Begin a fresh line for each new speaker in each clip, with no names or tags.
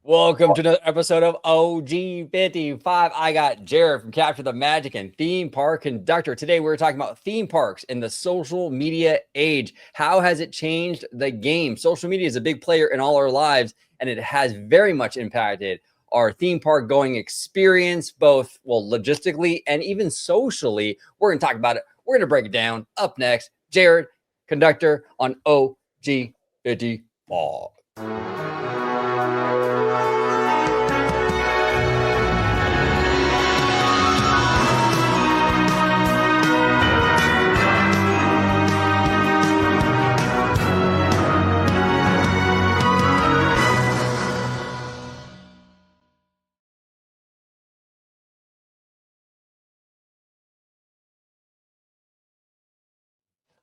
Welcome to another episode of OG55. I got Jared from Capture the Magic and Theme Park Conductor. Today we're talking about theme parks in the social media age. How has it changed the game? Social media is a big player in all our lives, and it has very much impacted our theme park going experience, both logistically and even socially. We're going to talk about it. We're going to break it down. Up next, Jared, Conductor on OG55.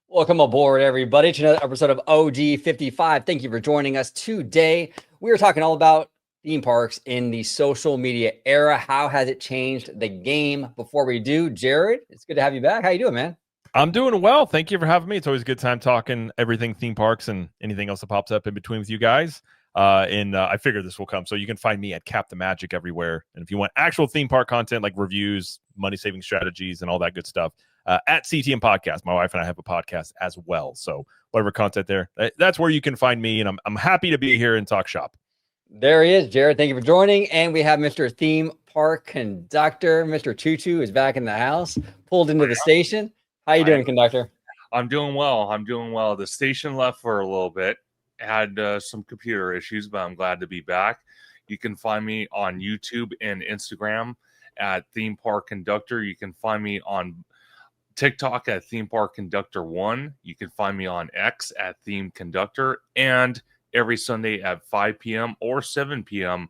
Welcome aboard, everybody, to another episode of OG55. Thank you for joining us today. We are talking all about theme parks in the social media era. How has it changed the game? Before we do, Jared, it's good to have you back. How you doing, man?
I'm doing well. Thank you for having me. It's always a good time talking everything theme parks and anything else that pops up in between with you guys. I figure this will come. So you can find me at Cap the Magic everywhere. And if you want actual theme park content like reviews, money-saving strategies, and all that good stuff, at CTM Podcast. My wife and I have a podcast as well. So whatever content there, that's where you can find me. And I'm happy to be here and talk shop.
There he is, Jared. Thank you for joining. And we have Mr. Theme Park Conductor. Mr. Tutu is back in the house, pulled into the station. How you doing, Conductor?
I'm doing well. The station left for a little bit. Had some computer issues, but I'm glad to be back. You can find me on YouTube and Instagram at Theme Park Conductor. You can find me on TikTok at Theme Park Conductor 1. You can find me on X at Theme Conductor. And every Sunday at 5 p.m. or 7 p.m.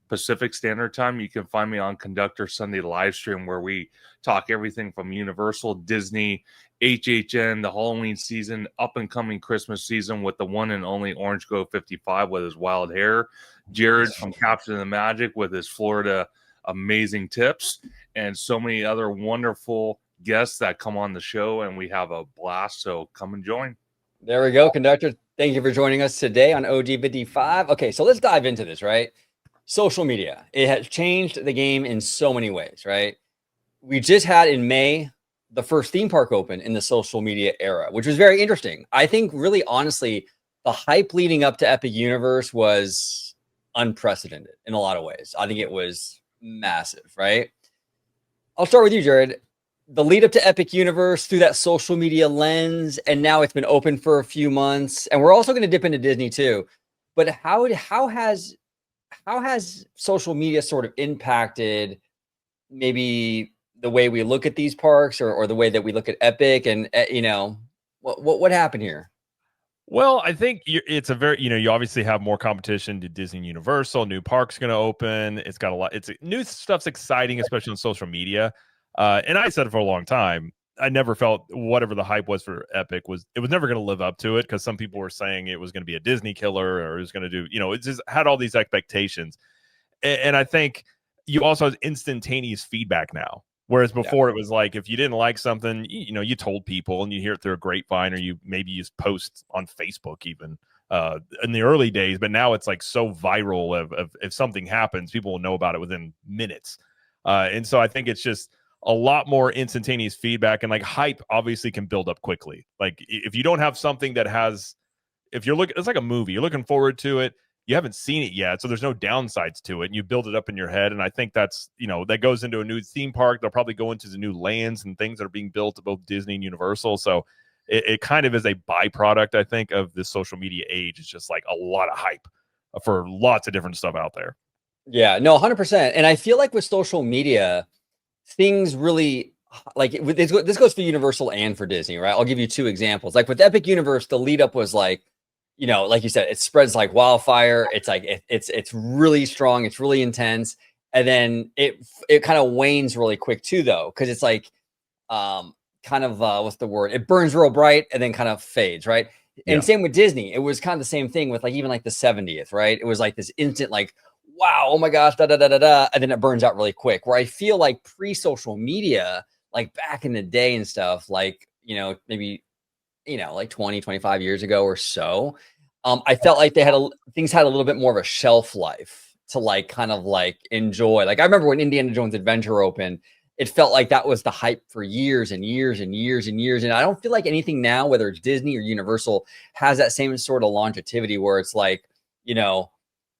Pacific Standard Time, you can find me on Conductor Sunday live stream, where we talk everything from Universal, Disney, HHN, the Halloween season, up and coming Christmas season with the one and only Orange Grove 55 with his wild hair, Jared from Capture the Magic with his Florida amazing tips, and so many other wonderful guests that come on the show, and we have a blast. So come and join.
There we go, Conductor. Thank you for joining us today on OG55. Okay, so let's dive into this, right? Social media, it has changed the game in so many ways, right? We just had in May the first theme park open in the social media era, which was very interesting. I think really honestly, the hype leading up to Epic Universe was unprecedented in a lot of ways. I think it was massive, right? I'll start with you, Jared. The lead up to Epic Universe through that social media lens, and now it's been open for a few months, and we're also going to dip into Disney too. But how has social media sort of impacted maybe the way we look at these parks, or the way that we look at Epic, and what happened here?
Well, I think it's a very, you obviously have more competition to Disney and Universal. New park's going to open. It's got a lot. New stuff's exciting, especially on social media. And I said it for a long time. I never felt whatever the hype was for Epic it was never going to live up to it, because some people were saying it was going to be a Disney killer, or it was going to do, it just had all these expectations. And I think you also have instantaneous feedback now. Whereas before it was like, if you didn't like something, you told people, and you hear it through a grapevine, or you post on Facebook even in the early days. But now it's like so viral of if something happens, people will know about it within minutes. And so I think it's just a lot more instantaneous feedback, and like hype obviously can build up quickly. Like if you don't have something that has, if you're looking, it's like a movie, you're looking forward to it, you haven't seen it yet, so there's no downsides to it, and you build it up in your head. And I think that's, that goes into a new theme park. They'll probably go into the new lands and things that are being built at both Disney and Universal. So it kind of is a byproduct, I think, of this social media age. It's just like a lot of hype for lots of different stuff out there.
Yeah, no, 100%. And I feel like with social media, things really, like this goes for Universal and for Disney, right? I'll give you two examples. Like with Epic Universe, the lead up was like, like you said, it spreads like wildfire. It's like it's really strong, it's really intense, and then it kind of wanes really quick too, though, because it's like kind of what's the word? It burns real bright and then kind of fades, right? And same with Disney. It was kind of the same thing with like even like the 70th, right? It was like this instant like, wow, oh my gosh, da da da da da, and then it burns out really quick. Where I feel like pre-social media, like back in the day and stuff, like maybe like 20, 25 years ago or so, I felt like things had a little bit more of a shelf life. to like kind of like enjoy. Like I remember when Indiana Jones Adventure opened, it felt like that was the hype for years and years and years and years. And I don't feel like anything now, whether it's Disney or Universal, has that same sort of longevity where it's like, you know,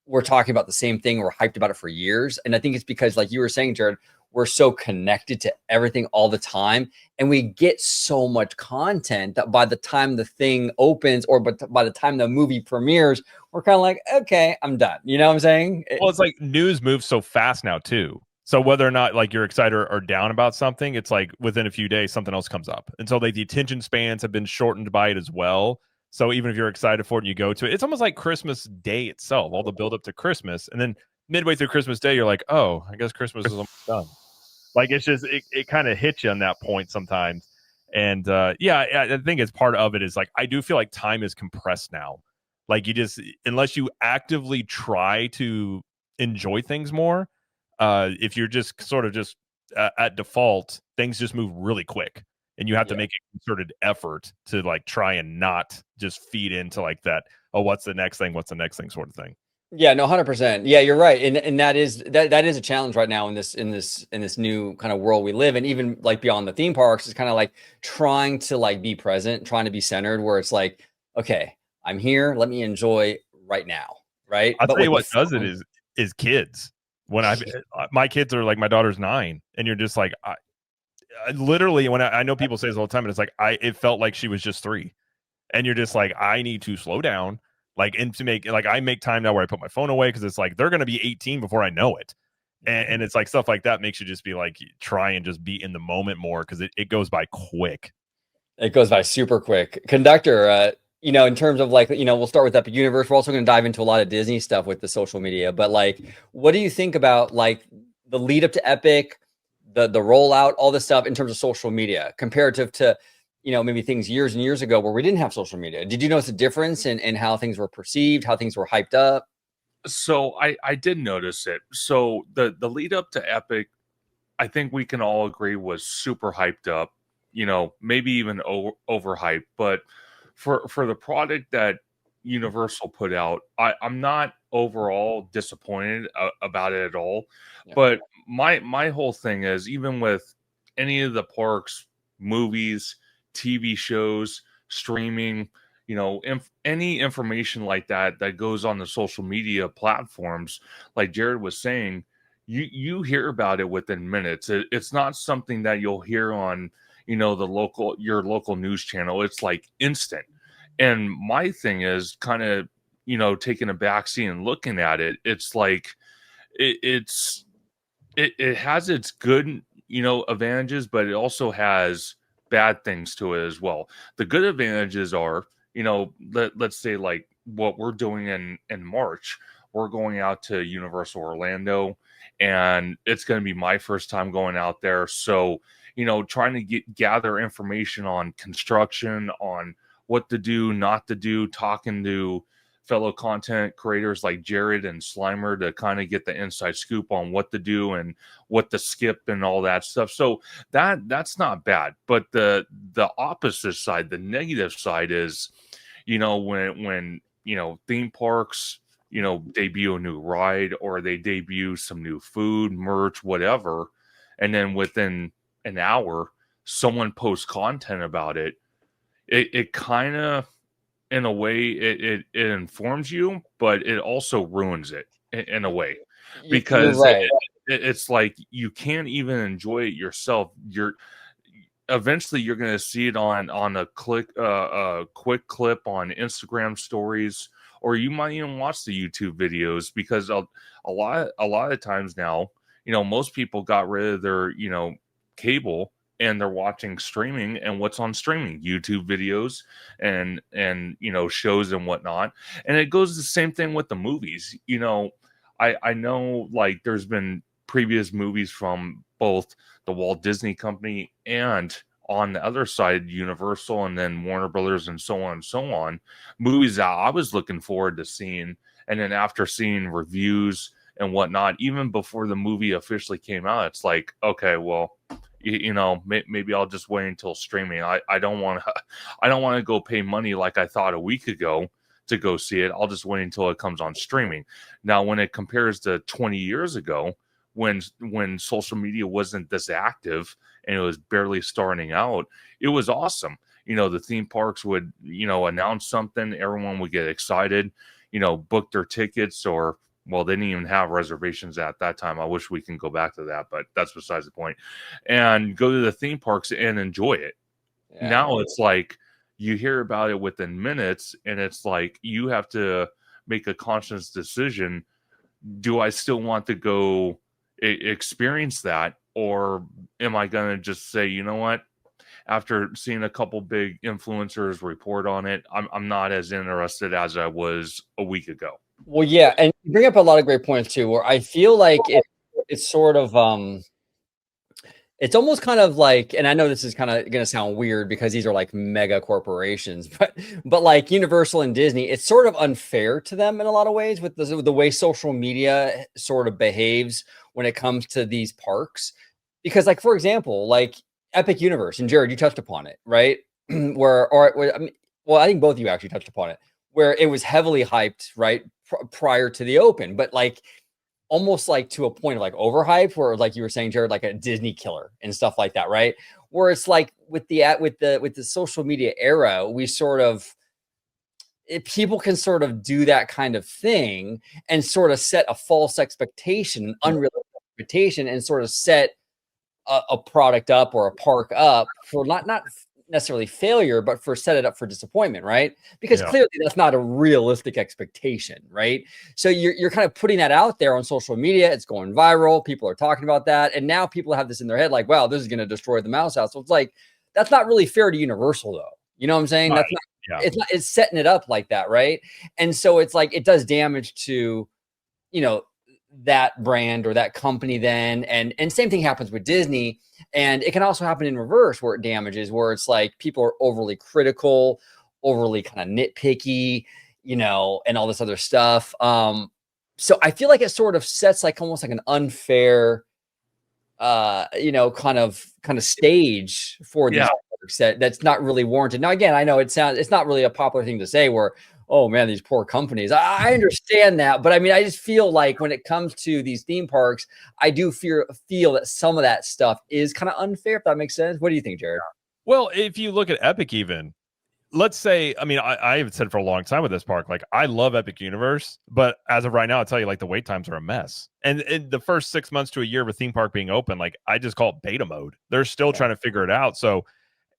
we're talking about the same thing. We're hyped about it for years. And I think it's because, like you were saying, Jared, we're so connected to everything all the time. And we get so much content that by the time the thing opens or by the time the movie premieres, we're kind of like, okay, I'm done. You know what I'm saying?
Well, it's like news moves so fast now too. So whether or not like you're excited or down about something, it's like within a few days something else comes up. And so like the attention spans have been shortened by it as well. So even if you're excited for it and you go to it, it's almost like Christmas Day itself, all the build up to Christmas. And then midway through Christmas Day, you're like, oh, I guess Christmas is almost done. Like it's just it kind of hits you on that point sometimes. And yeah, I think it's part of it is like I do feel like time is compressed now. Like you just unless you actively try to enjoy things more, if you're just sort of just at default, things just move really quick. And you have to make a concerted effort to like try and not just feed into like that, oh, what's the next thing? What's the next thing sort of thing.
Yeah, no, 100%. Yeah, you're right. And that is a challenge right now in this new kind of world we live in, even like beyond the theme parks, is kind of like trying to like be present, trying to be centered, where it's like, okay, I'm here, let me enjoy right now. Right.
I'll
But
tell you
with
what
the
does it
phone-
is kids. When my kids are like, my daughter's 9, and you're just like, I literally, when I know people say this all the time, and it's like, it felt like she was just 3. And you're just like, I need to slow down. Like, and to make, like, I make time now where I put my phone away because it's like, they're going to be 18 before I know it. And it's like stuff like that makes you just be like, try and just be in the moment more because it goes by quick.
It goes by super quick. Conductor, you know, in terms of like, you know, we'll start with Epic Universe. We're also going to dive into a lot of Disney stuff with the social media. But like, what do you think about like the lead up to Epic, the rollout, all this stuff in terms of social media comparative to, you know, maybe things years and years ago where we didn't have social media? Did you notice a difference in how things were perceived, how things were hyped up?
So I did notice it. So the lead up to Epic, I think we can all agree was super hyped up. You know, maybe even overhyped. But for the product that Universal put out, I'm not overall disappointed about it at all.
Yeah.
But my whole thing is even with any of the parks, movies, TV shows, streaming, you know, any information like that that goes on the social media platforms, like Jared was saying, you hear about it within minutes. It's not something that you'll hear on, you know, your local news channel. It's like instant. And my thing is kind of, you know, taking a backseat and looking at it. It's like it has its good, you know, advantages, but it also has bad things to it as well. The good advantages are, you know, let's say like what we're doing in March. We're going out to Universal Orlando, and it's going to be my first time going out there. So, you know, trying to gather information on construction, on what to do, not to do, talking to fellow content creators like Jared and Slimer to kind of get the inside scoop on what to do and what to skip and all that stuff. So that's not bad. But the opposite side, the negative side is, you know, when you know, theme parks, you know, debut a new ride or they debut some new food, merch, whatever, and then within an hour someone posts content about it, it kind of, in a way, it informs you, but it also ruins it in a way,
You're
because
right.
it's like you can't even enjoy it yourself. You're eventually you're going to see it on a quick clip on Instagram stories, or you might even watch the YouTube videos, because a lot of times now, you know, most people got rid of their, you know, cable, and they're watching streaming. And what's on streaming? YouTube videos and you know, shows and whatnot. And it goes the same thing with the movies. You know, I know like there's been previous movies from both the Walt Disney Company and, on the other side, Universal, and then Warner Brothers, and so on and so on, movies that I was looking forward to seeing. And then after seeing reviews and whatnot, even before the movie officially came out, it's like, okay, well, you know, maybe I'll just wait until streaming. I don't want to I don't want to go pay money like I thought a week ago to go see it. I'll just wait until it comes on streaming. Now, when it compares to 20 years ago, when social media wasn't this active and it was barely starting out, it was awesome. The theme parks would, announce something, everyone would get excited, book their tickets, or well, they didn't even have reservations at that time. I wish we can go back to that, but that's besides the point. And go to the theme parks and enjoy it.
Yeah.
Now it's like you hear about it within minutes, and it's like you have to make a conscious decision. Do I still want to go experience that, or am I going to just say, you know what? After seeing a couple big influencers report on it, I'm not as interested as I was a week ago.
Well, yeah, and you bring up a lot of great points too, where I feel like it's sort of it's almost kind of like, and I know this is kind of going to sound weird because these are like mega corporations, but like Universal and Disney, it's sort of unfair to them in a lot of ways with the way social media sort of behaves when it comes to these parks. Because, like, for example, like Epic Universe, and Jared, you touched upon it, right? I mean, well, I think both of you actually touched upon it, where it was heavily hyped, right, prior to the open, but like almost like to a point of like overhyped, where like you were saying, Jared, like a Disney killer and stuff like that, right? Where it's like with the social media era, we sort of people can sort of do that kind of thing and sort of set a false expectation, an unrealistic expectation, and sort of set a product up or a park up for not necessarily failure, but for set it up for disappointment, right? Because clearly that's not a realistic expectation, right? So you're kind of putting that out there on social media. It's going viral. People are talking about that. And now people have this in their head, like, wow, this is going to destroy the mouse house. So it's like, that's not really fair to Universal though. You know what I'm saying?
Right.
That's not, it's setting it up like that, right? And so it's like, it does damage to, that brand or that company then. And same thing happens with Disney. And it can also happen in reverse, where it damages, where it's like people are overly critical, overly kind of nitpicky, and all this other stuff. So I feel like it sort of sets like almost like an unfair, kind of stage for these folks that's not really warranted. Now, again, I know it's not really a popular thing to say, where, oh man, these poor companies. I understand that, but I mean, I just feel like when it comes to these theme parks, I do feel that some of that stuff is kind of unfair, if that makes sense. What do you think, Jared?
Well, if you look at Epic, even let's say, I mean, I have said for a long time with this park, like I love Epic Universe, but as of right now, I'll tell you, like the wait times are a mess. And in the first 6 months to a year of a theme park being open, like I just call it beta mode. They're still trying to figure it out. So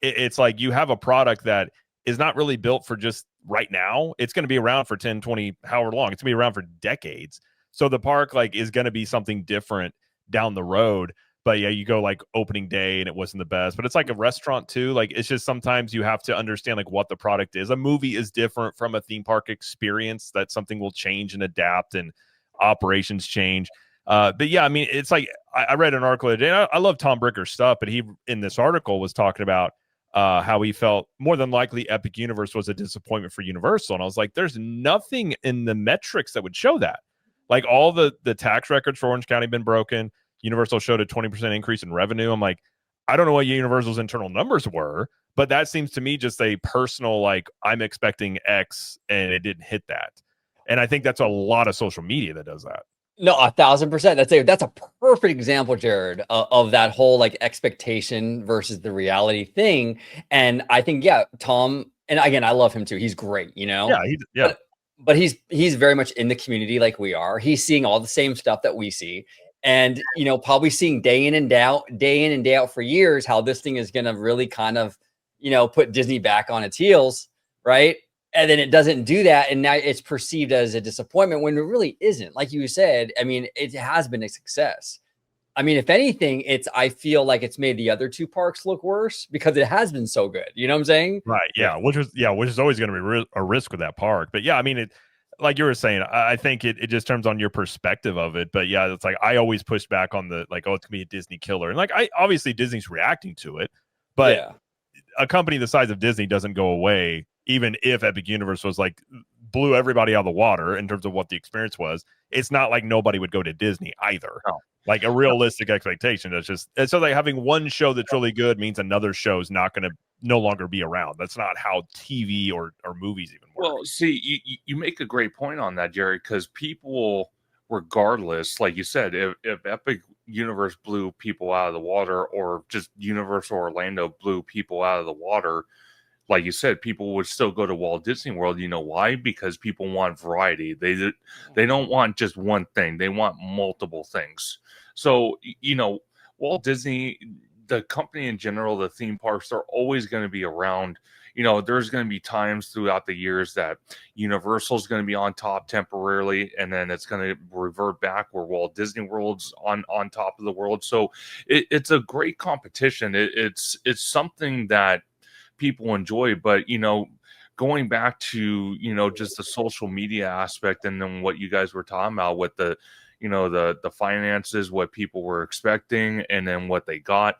it's like you have a product that is not really built for just right now. It's going to be around for 10, 20, however long. It's going to be around for decades. So the park like is going to be something different down the road. But yeah, you go like opening day and it wasn't the best, but it's like a restaurant too. Like it's just sometimes you have to understand like what the product is. A movie is different from a theme park experience. That something will change and adapt and operations change. But yeah, I mean, it's like I read an article today. I love Tom Bricker's stuff, but he in this article was talking about how he felt more than likely Epic Universe was a disappointment for Universal. And I was like, there's nothing in the metrics that would show that. Like all the tax records for Orange County have been broken. Universal showed a 20% increase in revenue. I'm like, I don't know what Universal's internal numbers were, but that seems to me just a personal, like I'm expecting X and it didn't hit that. And I think that's a lot of social media that does that.
No, 1,000%. That's a perfect example, Jared, of that whole like expectation versus the reality thing. And I think, yeah, Tom, and again, I love him too. He's great,
Yeah,
but he's very much in the community like we are. He's seeing all the same stuff that we see, and probably seeing day in and day out for years how this thing is going to really kind of put Disney back on its heels, right? And then it doesn't do that, and now it's perceived as a disappointment when it really isn't. Like you said, I mean, it has been a success. I mean, if anything, I feel like it's made the other two parks look worse because it has been so good. You know what I'm saying?
Right. Yeah. Which is always going to be a risk with that park. But yeah, I mean, like you were saying, I think it just turns on your perspective of it. But yeah, it's like I always push back on the like, oh, it's gonna be a Disney killer, and like obviously Disney's reacting to it, but a company the size of Disney doesn't go away. Even if Epic Universe was like blew everybody out of the water in terms of what the experience was, it's not like nobody would go to Disney either.
No.
Like a realistic expectation. That's just, and so like having one show that's really good means another show is not going to no longer be around. That's not how TV or movies even work.
Well, see, you make a great point on that, Jerry, because people, regardless, like you said, if Epic Universe blew people out of the water, or just Universal Orlando blew people out of the water, like you said, people would still go to Walt Disney World. You know why? Because people want variety. They don't want just one thing. They want multiple things. So, Walt Disney, the company in general, the theme parks, they're always going to be around. There's going to be times throughout the years that Universal is going to be on top temporarily, and then it's going to revert back where Walt Disney World's on top of the world. So it's a great competition. It's something that people enjoy. But going back to just the social media aspect, and then what you guys were talking about with the the finances, what people were expecting, and then what they got.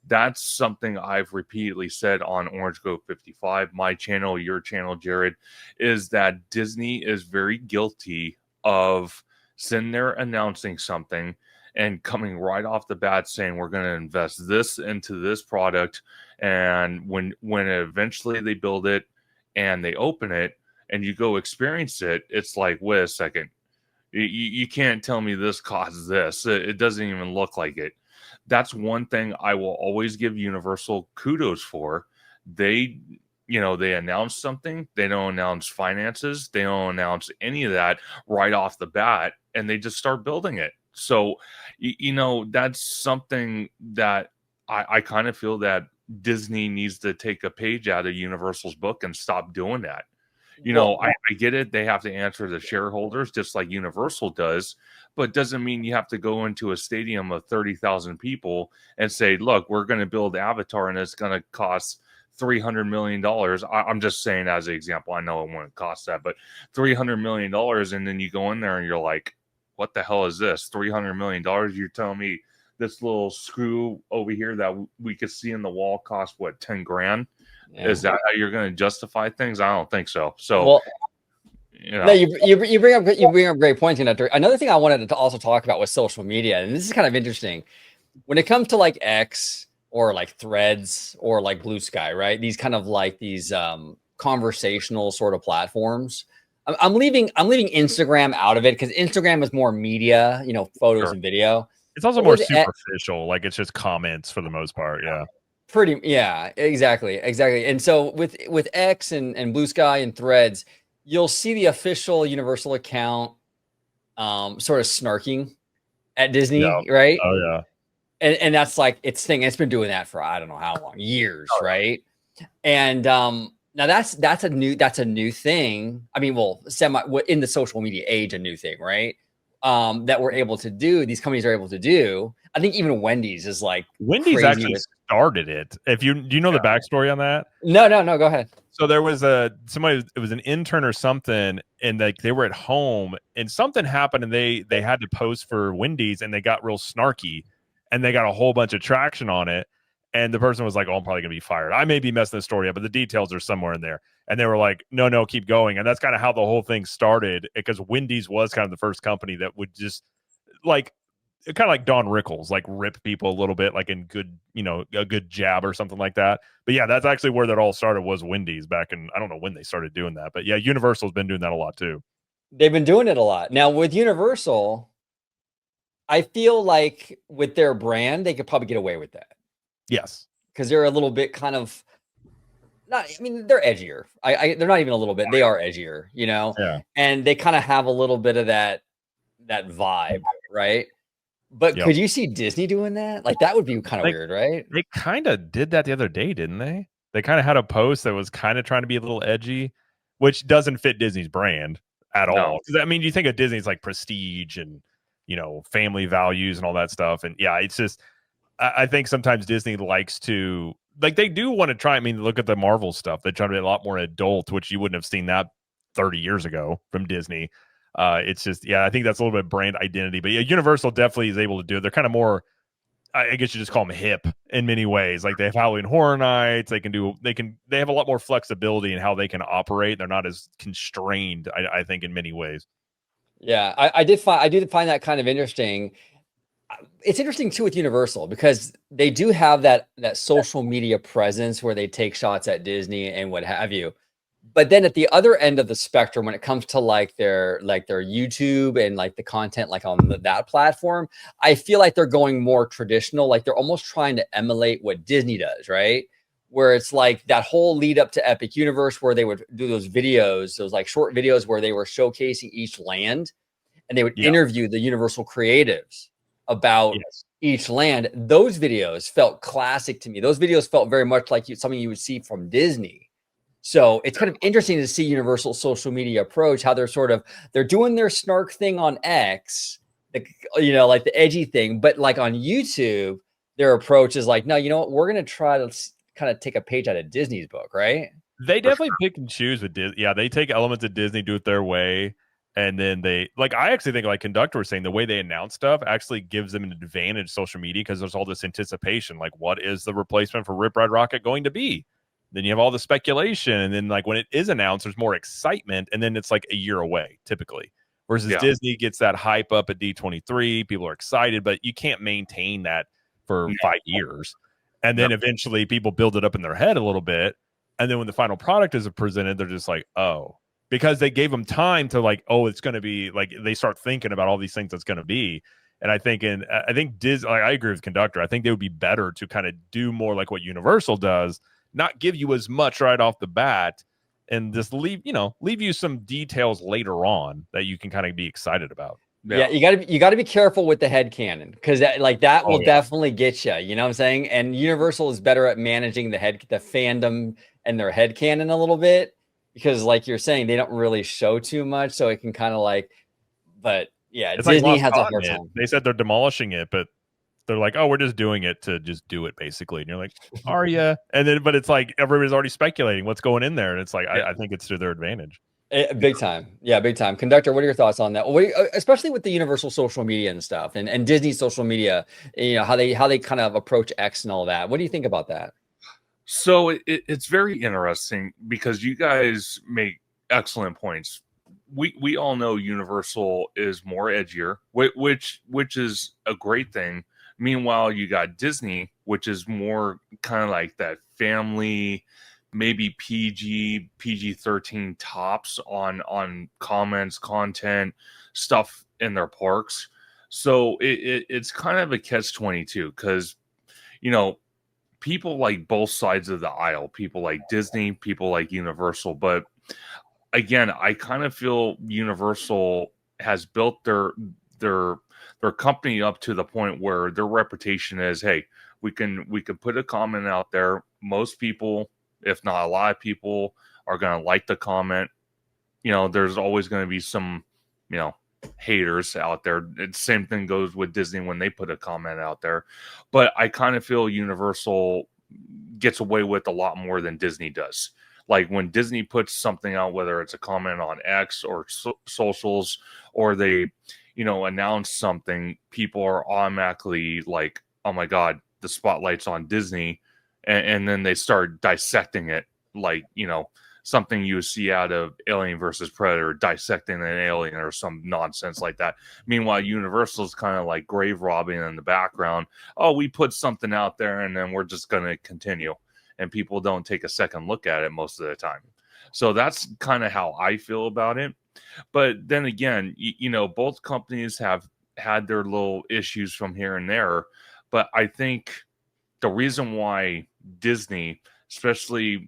That's something I've repeatedly said on Orange Grove 55, my channel, your channel, Jared, is that Disney is very guilty of sitting there announcing something and coming right off the bat saying we're going to invest this into this product, and when eventually they build it and they open it and you go experience it, it's like, wait a second, you can't tell me this costs this. It doesn't even look like it. That's one thing I will always give Universal kudos for. They announce something. They don't announce finances. They don't announce any of that right off the bat, and they just start building it. So, that's something that I kind of feel that Disney needs to take a page out of Universal's book and stop doing that. I get it. They have to answer the shareholders just like Universal does, but doesn't mean you have to go into a stadium of 30,000 people and say, look, we're going to build Avatar and it's going to cost $300 million. I'm just saying as an example. I know it wouldn't cost that, but $300 million. And then you go in there and you're like, what the hell is this? $300 million. You're telling me this little screw over here that we could see in the wall cost what, 10 grand? Yeah. Is that how you're going to justify things? I don't think so. So,
well, no, you bring up great points. Another thing I wanted to also talk about was social media, and this is kind of interesting when it comes to like X or like Threads or like Blue Sky, right? These kind of like these conversational sort of platforms. I'm leaving Instagram out of it because Instagram is more media, photos and video.
It's also more superficial. Like it's just comments for the most part. Yeah.
Yeah, exactly. And so with X and Blue Sky and Threads, you'll see the official Universal account sort of snarking at Disney, right?
Oh yeah.
And that's like its thing. It's been doing that for I don't know how long, years, right? And now that's a new thing. I mean, well, in the social media age, a new thing, right? That we're able to do. These companies are able to do. I think even Wendy's is like
Wendy's actually started it. Do you know the backstory on that?
No, go ahead.
So there was somebody, it was an intern or something, and like they were at home and something happened and they had to post for Wendy's and they got real snarky and they got a whole bunch of traction on it. And the person was like, oh, I'm probably gonna be fired. I may be messing the story up, but the details are somewhere in there. And they were like, no, keep going. And that's kind of how the whole thing started, because Wendy's was kind of the first company that would just like, kind of like Don Rickles, like rip people a little bit, like in good, a good jab or something like that. But yeah, that's actually where that all started, was Wendy's back in, I don't know when they started doing that, but yeah, Universal's been doing that a lot too.
They've been doing it a lot. Now with Universal, I feel like with their brand, they could probably get away with that.
Yes.
Because they're a little bit kind of they're edgier. They're not even a little bit, they are edgier,
Yeah.
And they kind of have a little bit of that vibe, right? But could you see Disney doing that? Like that would be kind of weird, right?
They kind of did that the other day, didn't they? They kind of had a post that was kind of trying to be a little edgy, which doesn't fit Disney's brand at all. Because I mean, you think of Disney's like prestige and family values and all that stuff, and yeah, it's just I think sometimes Disney likes to, like, they do want to try. I mean, look at the Marvel stuff. They try to be a lot more adult, which you wouldn't have seen that 30 years ago from Disney. It's just, yeah, I think that's a little bit of brand identity. But yeah, Universal definitely is able to do it. They're kind of more, I guess you just call them hip in many ways. Like they have Halloween Horror Nights. They have a lot more flexibility in how they can operate. They're not as constrained, I think, in many ways.
Yeah, I did find, I do find that kind of interesting. It's interesting too with Universal because they do have that social media presence where they take shots at Disney and what have you. But then at the other end of the spectrum, when it comes to like their YouTube and like the content like on that platform, I feel like they're going more traditional. Like they're almost trying to emulate what Disney does, right? Where it's like that whole lead up to Epic Universe, where they would do those videos, those like short videos where they were showcasing each land and they would
Yeah.
interview the Universal creatives about
Yes.
each land. Those videos felt classic to me. Those videos felt very much like something you would see from Disney. So it's kind of interesting to see Universal social media approach, how they're doing their snark thing on X, the, like the edgy thing, but like on YouTube, their approach is like, no, you know what, we're gonna try to kind of take a page out of Disney's book, right?
They definitely pick and choose with Disney. Yeah, they take elements of Disney, do it their way, and then they like. I actually think, like Conductor was saying, the way they announce stuff actually gives them an advantage social media because there's all this anticipation. Like, what is the replacement for Rip Ride Rocket going to be? Then you have all the speculation, and then like when it is announced, there's more excitement, and then it's like a year away typically. Versus Disney gets that hype up at D23, people are excited, but you can't maintain that for 5 years, and then eventually people build it up in their head a little bit. And then when the final product is presented, they're just like, oh, because they gave them time to like, oh, it's going to be like, they start thinking about all these things that's going to be. And I think Disney, like, I agree with Conductor. I think they would be better to kind of do more like what Universal does, not give you as much right off the bat and just leave you some details later on that you can kind of be excited about.
Yeah, you gotta be careful with the head cannon because that will definitely get you. You know what I'm saying? And Universal is better at managing the fandom and their head cannon a little bit because, like you're saying, they don't really show too much, so it can kind of like. But yeah,
it's
Disney
like
has a hard time.
They said they're demolishing it, but they're like, oh, we're just doing it to just do it, basically. And you're like, are you? And then, but it's like everybody's already speculating what's going in there, and it's like I think it's to their advantage.
Big time. Yeah, big time. Conductor, what are your thoughts on that? Especially with the Universal social media and stuff and Disney social media, how they kind of approach X and all that. What do you think about that?
So it's very interesting because you guys make excellent points. We all know Universal is more edgier, which is a great thing. Meanwhile, you got Disney, which is more kind of like that family, maybe PG-13 tops on comments, content, stuff in their parks. So it's kind of a catch-22 because people like both sides of the aisle. People like Disney, people like Universal. But again, I kind of feel Universal has built their company up to the point where their reputation is, hey, we can put a comment out there. Most people, if not a lot of people, are going to like the comment. There's always going to be some, haters out there. Same thing goes with Disney when they put a comment out there. But I kind of feel Universal gets away with a lot more than Disney does. Like when Disney puts something out, whether it's a comment on X or socials, or they, announce something, people are automatically like, oh my God, the spotlight's on Disney. And then they start dissecting it like, something you see out of Alien versus Predator, dissecting an alien or some nonsense like that. Meanwhile, Universal's kind of like grave robbing in the background. Oh, we put something out there and then we're just going to continue. And people don't take a second look at it most of the time. So that's kind of how I feel about it. But then again, both companies have had their little issues from here and there. But I think the reason why Disney, especially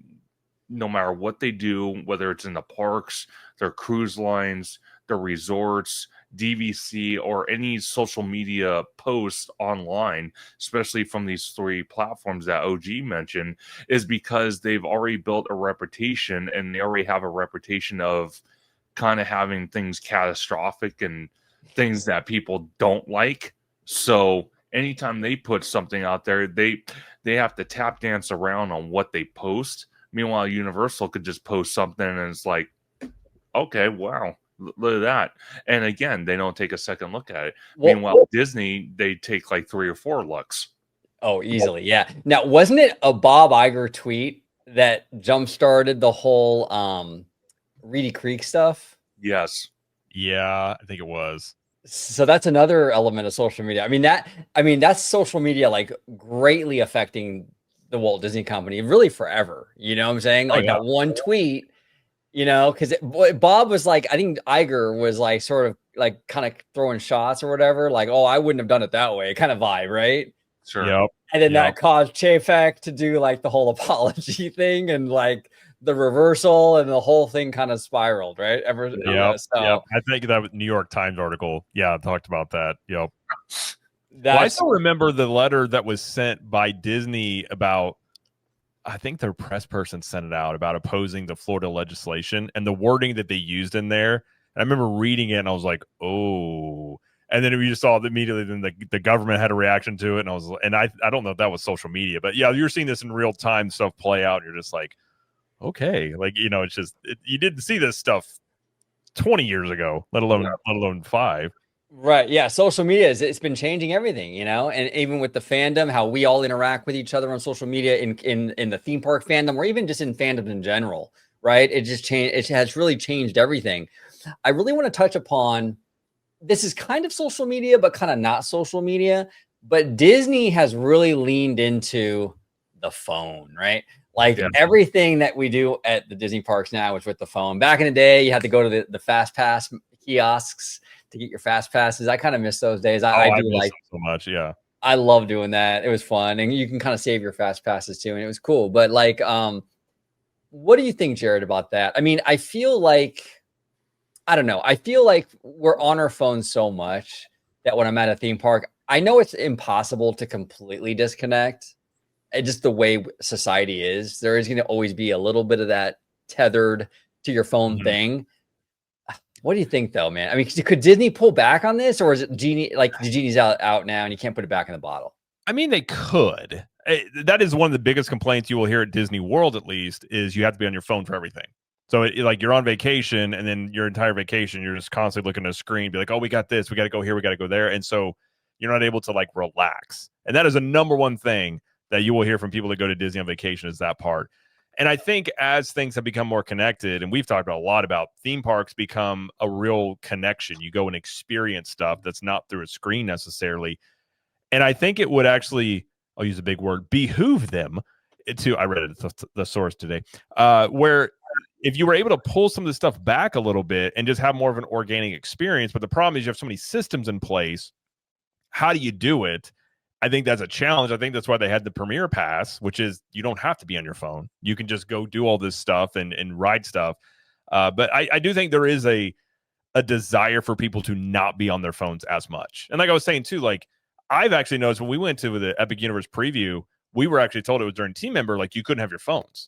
no matter what they do, whether it's in the parks, their cruise lines, their resorts, DVC, or any social media posts online, especially from these three platforms that OG mentioned, is because they've already built a reputation and they already have a reputation of kind of having things catastrophic and things that people don't like. So anytime they put something out there, they have to tap dance around on what they post. Meanwhile, Universal could just post something and it's like, okay, wow, look at that. And again, they don't take a second look at it. Meanwhile, Disney, they take like 3 or 4 looks.
Oh, easily. Yeah. Now, wasn't it a Bob Iger tweet that jump started the whole Reedy Creek stuff?
Yes.
Yeah, I think it was.
So that's another element of social media. That's social media like greatly affecting the Walt Disney Company really forever. You know what I'm saying?
Oh
Like
yeah.
that one tweet, because Bob was like, I think Iger was like sort of like kind of throwing shots or whatever, like, oh, I wouldn't have done it that way, kind of vibe, right?
Sure.
Yep.
And then
Yep.
that caused Chafek to do like the whole apology thing and like the reversal, and the whole thing kind of spiraled, right?
Yep.
So
Yep. I think that New York Times article, talked about that. Yep. Well, I
that's
still remember the letter that was sent by Disney about, I think their press person sent it out about opposing the Florida legislation and the wording that they used in there. And I remember reading it and I was like, oh. And then we just saw that immediately then the government had a reaction to it. And I don't know if that was social media, but yeah, you're seeing this in real time stuff play out. And you're just like, okay, like, it's just, you didn't see this stuff 20 years ago, let alone 5.
right. Yeah. Social media it's been changing everything, and even with the fandom, how we all interact with each other on social media in the theme park fandom, or even just in fandom in general, right? It just changed. It has really changed everything. I really want to touch upon, this is kind of social media, but kind of not social media. But Disney has really leaned into the phone, right? Like
Yeah.
everything that we do at the Disney parks now is with the phone. Back in the day, you had to go to the Fast Pass kiosks to get your Fast Passes. I kind of miss those days. I do
miss
like
them so much. Yeah.
I love doing that. It was fun, and you can kind of save your Fast Passes too, and it was cool. But like, what do you think, Jared, about that? I mean, I feel like, I don't know. I feel like we're on our phones so much that when I'm at a theme park, I know it's impossible to completely disconnect. And just the way society is, there is going to always be a little bit of that tethered to your phone
Mhm.
thing. What do you think, though, man? I mean, could Disney pull back on this, or is it genie, like the genie's out now and you can't put it back in the bottle?
I mean, they could. That is one of the biggest complaints you will hear at Disney World, at least, is you have to be on your phone for everything. So, like, you're on vacation, and then your entire vacation, you're just constantly looking at a screen, be like, oh, we got this, we got to go here, we got to go there. And so you're not able to, like, relax. And that is a number one thing that you will hear from people that go to Disney on vacation, is that part. And I think as things have become more connected, and we've talked about a lot about theme parks become a real connection. You go and experience stuff that's not through a screen necessarily. And I think it would actually, I'll use a big word, behoove them to, I read it at the source today, where if you were able to pull some of the stuff back a little bit and just have more of an organic experience, but the problem is you have so many systems in place. How do you do it? I think that's a challenge. I think that's why they had the Premier Pass, which is you don't have to be on your phone. You can just go do all this stuff and ride stuff. But I do think there is a desire for people to not be on their phones as much. And like I was saying too, like I've actually noticed when we went to the Epic Universe preview, we were actually told it was during team member, like you couldn't have your phones.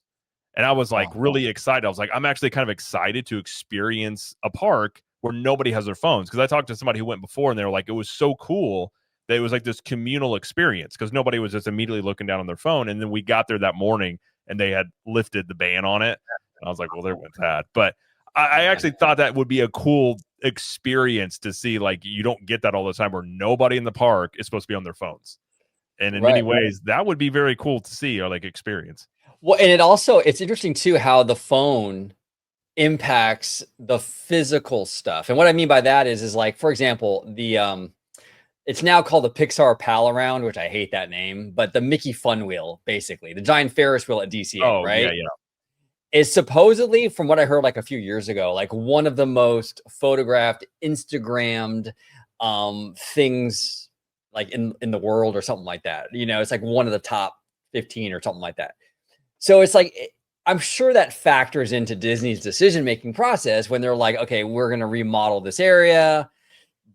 And I was like really excited. I was like, I'm actually kind of excited to experience a park where nobody has their phones. Because I talked to somebody who went before and they were like, it was so cool that it was like this communal experience because nobody was just immediately looking down on their phone. And then we got there that morning and they had lifted the ban on it. And I was like, well, there went that. But I actually thought that would be a cool experience to see. Like, you don't get that all the time where nobody in the park is supposed to be on their phones. And in many ways, that would be very cool to see or like experience.
Well, and it's interesting too how the phone impacts the physical stuff. And what I mean by that is like, for example, it's now called the Pixar Pal Around, which I hate that name, but the Mickey Fun Wheel, basically, the giant Ferris wheel at DCA, right?
Yeah.
Is supposedly, from what I heard like a few years ago, like one of the most photographed, Instagrammed things like in the world or something like that. It's like one of the top 15 or something like that. So it's like, I'm sure that factors into Disney's decision-making process when they're like, okay, we're going to remodel this area,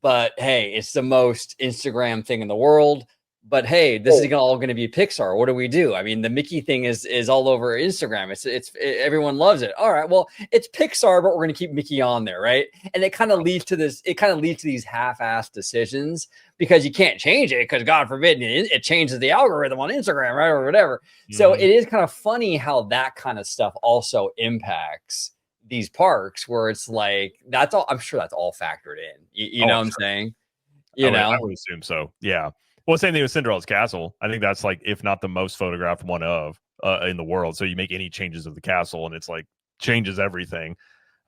but hey, it's the most Instagram thing in the world. But hey, this is all going to be Pixar. What do we do? I mean, the Mickey thing is all over Instagram. It's everyone loves it. All right, well, it's Pixar, but we're going to keep Mickey on there, right? And it kind of leads to this. It kind of leads to these half-assed decisions because you can't change it because God forbid it changes the algorithm on Instagram, right, or whatever. Mm-hmm. So it is kind of funny how that kind of stuff also impacts these parks, where it's like that's all. I'm sure that's all factored in. You know what I'm saying?
I would assume so. Yeah. Well, same thing with Cinderella's Castle. I think that's like, if not the most photographed one of in the world. So you make any changes of the castle and it's like changes everything.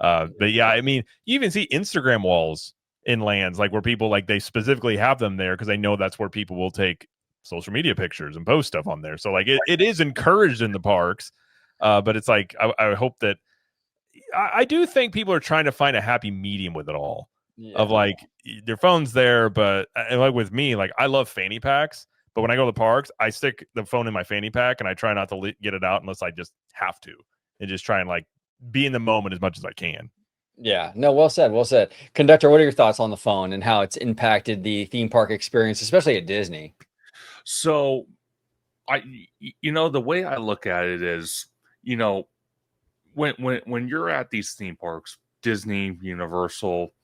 But yeah, I mean, you even see Instagram walls in lands like where people like they specifically have them there because they know that's where people will take social media pictures and post stuff on there. So like it is encouraged in the parks, but it's like I hope that I do think people are trying to find a happy medium with it all. Of like their phone's there, but like with me, like I love fanny packs. But when I go to the parks, I stick the phone in my fanny pack and I try not to get it out unless I just have to, and just try and like be in the moment as much as I can.
Yeah, no, well said, well said. Conductor, what are your thoughts on the phone and how it's impacted the theme park experience, especially at Disney?
So the way I look at it is, when you're at these theme parks, Disney, Universal,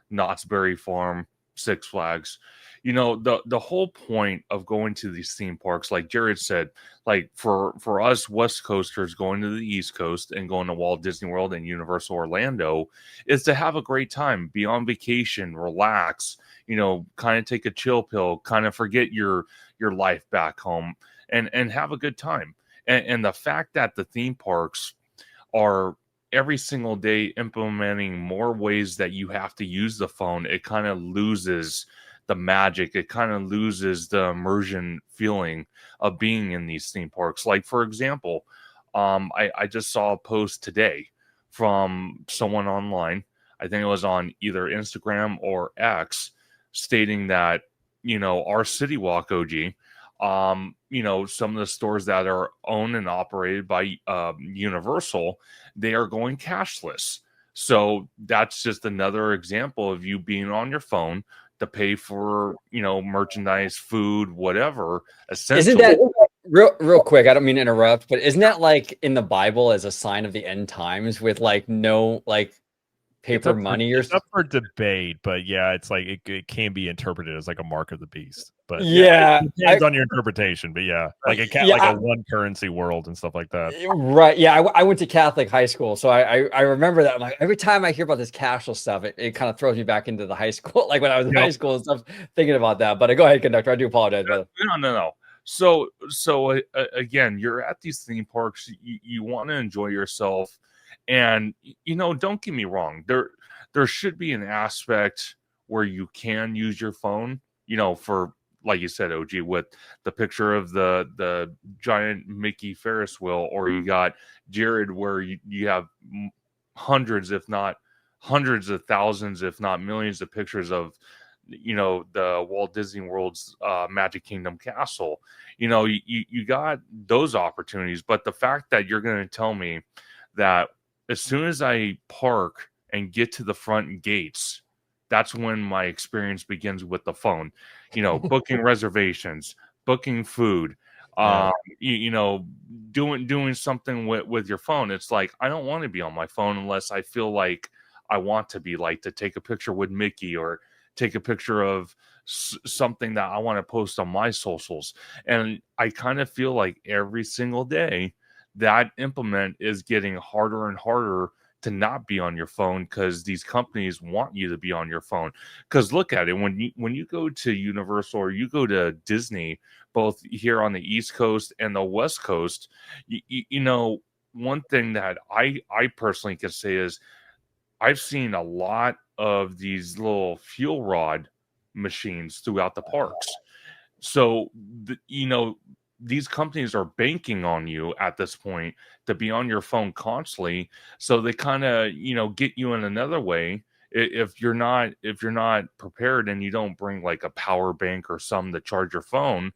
Knott's Berry Farm, Six Flags, the whole point of going to these theme parks, like Jared said, like for us West Coasters going to the East Coast and going to Walt Disney World and Universal Orlando, is to have a great time, be on vacation, relax, kind of take a chill pill, kind of forget your life back home, and have a good time. And the fact that the theme parks are every single day implementing more ways that you have to use the phone, it kind of loses the magic. It kind of loses the immersion feeling of being in these theme parks. Like, for example, I just saw a post today from someone online. I think it was on either Instagram or X, stating that, our City Walk OG, some of the stores that are owned and operated by Universal, they are going cashless. So that's just another example of you being on your phone to pay for, merchandise, food, whatever.
Isn't that real quick? I don't mean to interrupt, but isn't that like in the Bible as a sign of the end times with like no like paper money or
it's up for debate, but yeah, it's like it can be interpreted as like a mark of the beast. But
yeah,
it depends on your interpretation. But yeah, like a cat, like a one currency world and stuff like that.
Right? Yeah, I went to Catholic high school, so I remember that. I'm like, every time I hear about this cashless stuff, it kind of throws me back into the high school, like when I was in high school and stuff, thinking about that. But go ahead, conductor. I do apologize, brother.
No. So again, you're at these theme parks. You want to enjoy yourself, and don't get me wrong. There should be an aspect where you can use your phone. For, like you said, OG, with the picture of the giant Mickey Ferris wheel, or you got Jared where you have hundreds, if not hundreds of thousands, if not millions of pictures of the Walt Disney World's Magic Kingdom castle. You got those opportunities, but the fact that you're going to tell me that as soon as I park and get to the front gates, that's when my experience begins with the phone. Booking reservations, booking food, doing something with your phone. It's like, I don't want to be on my phone unless I feel like I want to be, like to take a picture with Mickey or take a picture of something that I want to post on my socials. And I kind of feel like every single day that implement is getting harder and harder to not be on your phone, because these companies want you to be on your phone. Because look at it, when you go to Universal or you go to Disney, both here on the East Coast and the West Coast, one thing that I personally can say is I've seen a lot of these little fuel rod machines throughout the parks. So these companies are banking on you at this point to be on your phone constantly, so they kind of get you in another way. If you're not prepared and you don't bring like a power bank or something to charge your phone,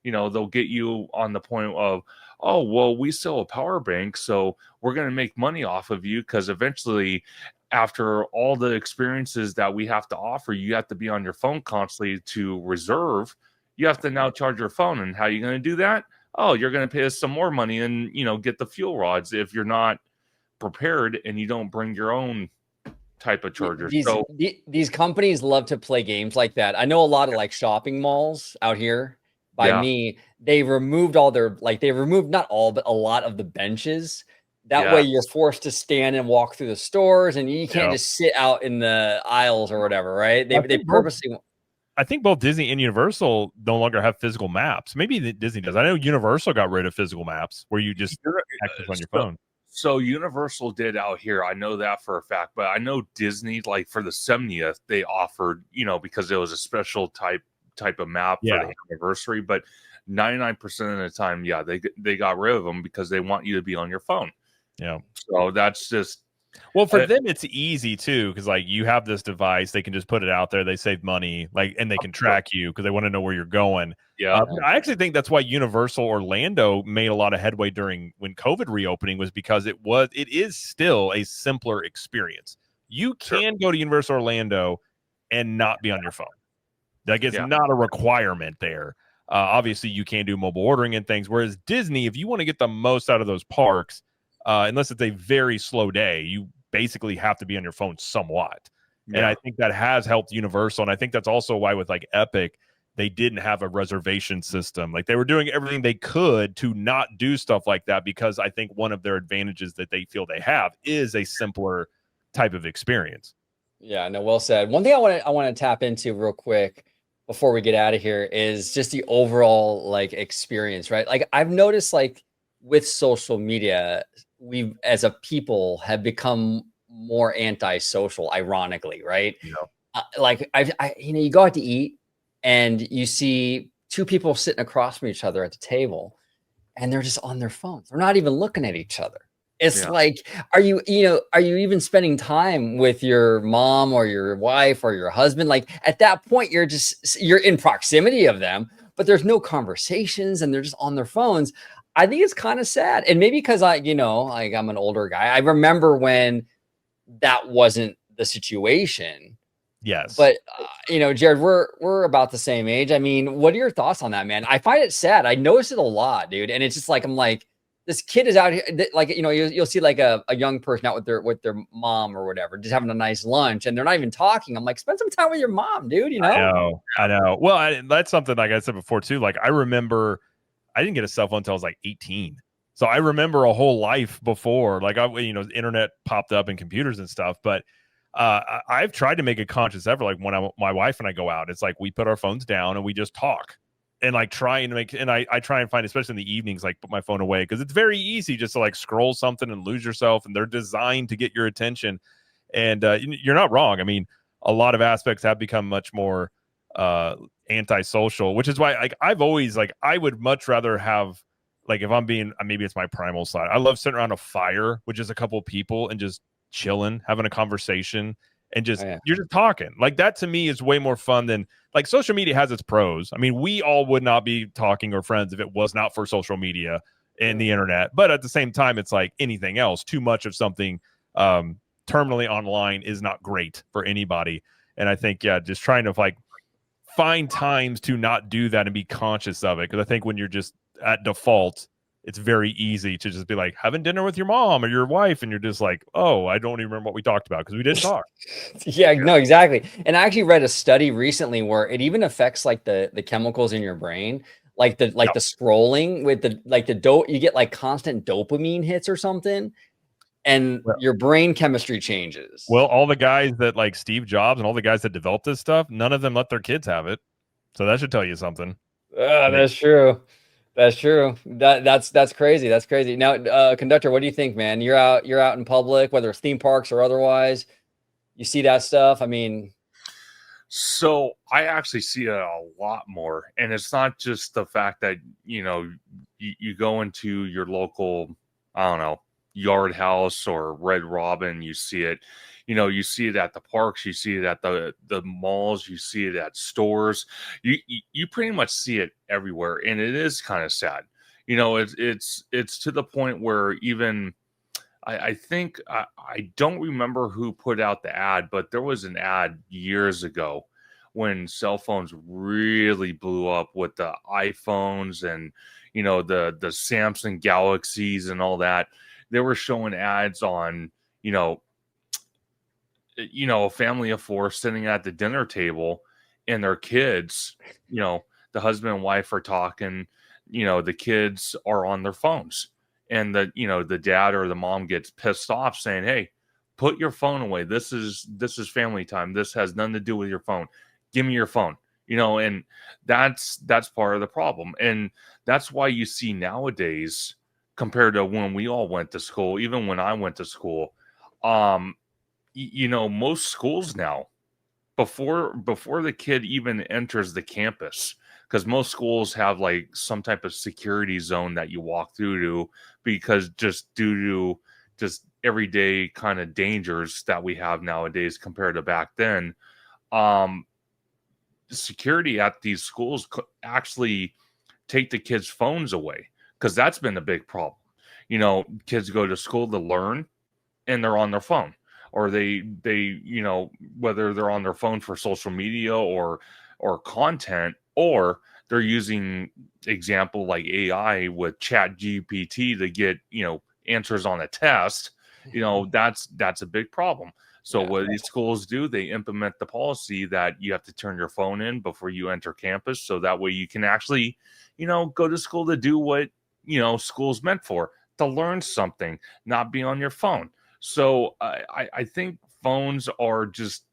they'll get you on the point of, oh well, we sell a power bank, so we're going to make money off of you, because eventually, after all the experiences that we have to offer, you have to be on your phone constantly to reserve. You have to now charge your phone. And how are you going to do that? Oh, you're going to pay us some more money and, get the fuel rods if you're not prepared and you don't bring your own type of charger.
These companies love to play games like that. I know a lot of like shopping malls out here by me, they removed not all, but a lot of the benches. That way you're forced to stand and walk through the stores, and you can't just sit out in the aisles or whatever, right? They purposely...
I think both Disney and Universal no longer have physical maps. Maybe Disney does. I know Universal got rid of physical maps where you just access on your phone.
So Universal did out here. I know that for a fact, but I know Disney, like for the 70th, they offered, because it was a special type of map for the anniversary. But 99% of the time, yeah, they got rid of them because they want you to be on your phone.
Yeah.
So that's just
well for them. It's easy too because like you have this device, they can just put it out there. They save money, like, and they can track you because they want to know where you're going.
Yeah.
I actually think that's why Universal Orlando made a lot of headway during when COVID reopening was because it is still a simpler experience. You can go to Universal Orlando and not be on your phone. Like it's not a requirement there. Obviously, you can do mobile ordering and things. Whereas Disney, if you want to get the most out of those parks, unless it's a very slow day, you basically have to be on your phone somewhat. Yeah. And I think that has helped Universal. And I think that's also why with like Epic, they didn't have a reservation system. Like they were doing everything they could to not do stuff like that because I think one of their advantages that they feel they have is a simpler type of experience.
Yeah, no, well said. One thing I want to tap into real quick before we get out of here is just the overall like experience, right? Like I've noticed like with social media, we as a people have become more antisocial, ironically, right? Like you go out to eat and you see two people sitting across from each other at the table and they're just on their phones. They're not even looking at each other. It's like, are you even spending time with your mom or your wife or your husband? Like at that point, you're in proximity of them, but there's no conversations and they're just on their phones. I think it's kind of sad. And maybe because like I'm an older guy. I remember when that wasn't the situation.
Yes.
But Jared, we're about the same age. I mean, what are your thoughts on that, man? I find it sad. I notice it a lot, dude. And it's just like, I'm like, this kid is out here, like, you'll see like a young person out with their mom or whatever, just having a nice lunch and they're not even talking. I'm like, spend some time with your mom, dude,
I know. Well, that's something, like I said before too, like I remember I didn't get a cell phone until I was like 18. So I remember a whole life before, like the internet popped up and computers and stuff, but I've tried to make a conscious effort. Like when my wife and I go out, it's like we put our phones down and we just talk and like trying to make, and I try and find, especially in the evenings, like put my phone away because it's very easy just to like scroll something and lose yourself, and they're designed to get your attention. And you're not wrong. I mean, a lot of aspects have become much more antisocial, which is why like I've always like I would much rather have, like if I'm being, maybe it's my primal side, I love sitting around a fire with just a couple of people and just chilling, having a conversation, and just you're just talking. Like that to me is way more fun than, like, social media has its pros. I mean, we all would not be talking or friends if it was not for social media and the internet. But at the same time, it's like anything else. Too much of something terminally online is not great for anybody. And I think, just trying to like find times to not do that and be conscious of it. Because I think when you're just at default, it's very easy to just be like having dinner with your mom or your wife, and you're just like, oh, I don't even remember what we talked about because we didn't talk.
Yeah, no, exactly. And I actually read a study recently where it even affects like the chemicals in your brain, like the scrolling with the you get like constant dopamine hits or something, and your brain chemistry changes.
Well, all the guys that like Steve Jobs and all the guys that developed this stuff, none of them let their kids have it. So that should tell you something.
That's true. That's true. That's crazy. That's crazy. Now, Conductor, what do you think, man? You're out in public, whether it's theme parks or otherwise. You see that stuff? I mean,
so I actually see it a lot more, and it's not just the fact that you go into your local, I don't know, Yard House or Red Robin. You see it. You see it at the parks, you see it at the malls, you see it at stores. You pretty much see it everywhere, and it is kind of sad. It's to the point where even I think I don't remember who put out the ad, but there was an ad years ago when cell phones really blew up with the iPhones and the Samsung Galaxies and all that. They were showing ads on a family of four sitting at the dinner table, and their kids, the husband and wife are talking, the kids are on their phones, and the dad or the mom gets pissed off saying, hey, put your phone away. This is family time. This has nothing to do with your phone. Give me your phone. And that's part of the problem. And that's why you see nowadays compared to when we all went to school, even when I went to school. Most schools now, before the kid even enters the campus, because most schools have like some type of security zone that you walk through to, because just due to just everyday kind of dangers that we have nowadays compared to back then, security at these schools actually take the kids' phones away, because that's been a big problem. Kids go to school to learn and they're on their phone, or they whether they're on their phone for social media or content, or they're using example like AI with Chat GPT to get answers on a test. That's a big problem. So what these schools do, they implement the policy that you have to turn your phone in before you enter campus, so that way you can actually go to school to do what school's meant for, to learn something, not be on your phone. So I think phones are just,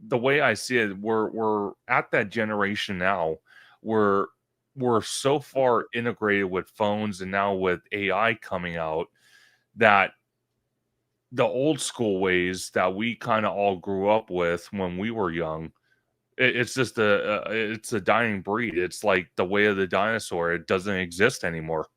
the way I see it, we're at that generation now where we're so far integrated with phones, and now with AI coming out, that the old school ways that we kind of all grew up with when we were young, it's just it's a dying breed. It's like the way of the dinosaur. It doesn't exist anymore.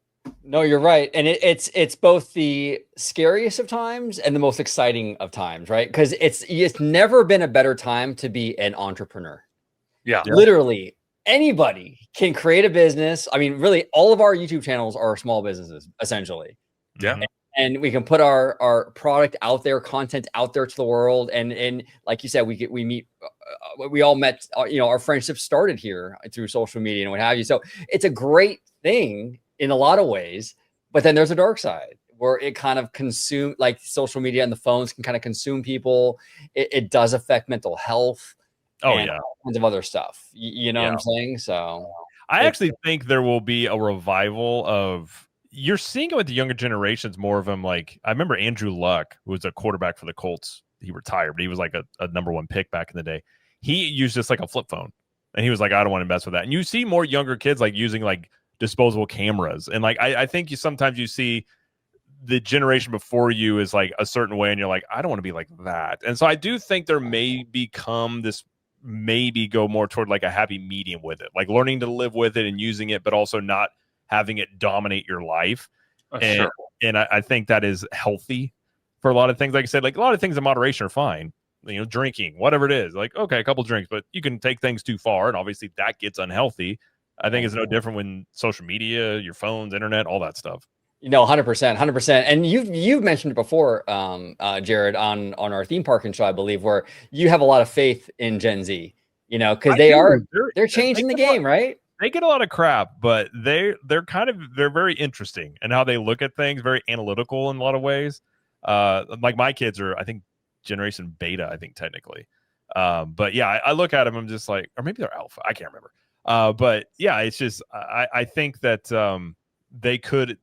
No, you're right. And it's both the scariest of times and the most exciting of times, right? Because it's never been a better time to be an entrepreneur.
Yeah.
Literally anybody can create a business. I mean, really, all of our YouTube channels are small businesses, essentially.
Yeah.
And we can put our product out there, content out there to the world. And like you said, we all met, our friendship started here through social media and what have you. So it's a great thing in a lot of ways, but then there's a dark side where it kind of like social media and the phones can kind of consume people. It does affect mental health. And all kinds of other stuff. You know what I'm saying? So
I actually think there will be a revival of, you're seeing it with the younger generations, more of them. Like, I remember Andrew Luck, who was a quarterback for the Colts. He retired, but he was like a number one pick back in the day. He used just like a flip phone, and he was like, I don't want to mess with that. And you see more younger kids like using like disposable cameras. And like, I think sometimes you see the generation before you is like a certain way, and you're like, I don't want to be like that. And so I do think there may become this, maybe go more toward like a happy medium with it, like learning to live with it and using it, but also not having it dominate your life. And I think that is healthy for a lot of things. Like I said, like a lot of things in moderation are fine. Drinking, whatever it is, like, okay, a couple drinks, but you can take things too far, and obviously that gets unhealthy. I think it's no different when social media, your phones, internet, all that stuff.
100%. And you've mentioned it before, Jared, on our theme parking show, I believe, where you have a lot of faith in Gen Z, because they're changing the game, right?
They get a lot of crap, but they're very interesting and how they look at things, very analytical in a lot of ways. Like my kids are, I think, generation beta, I think technically. But yeah, I look at them, I'm just like, or maybe they're alpha, I can't remember. But yeah, it's just, I think that they could,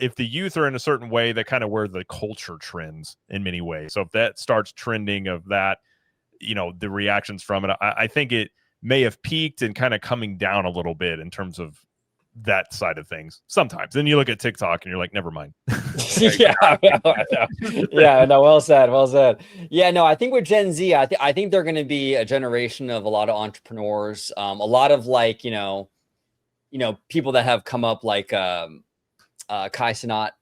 if the youth are in a certain way, that kind of where the culture trends in many ways. So if that starts trending of that, the reactions from it, I think it may have peaked and kind of coming down a little bit in terms of that side of things sometimes. Then you look at TikTok and you're like, never mind.
No, well said. Yeah, no, I think with Gen Z, I think they're going to be a generation of a lot of entrepreneurs, a lot of like, people that have come up like Kai Cenat,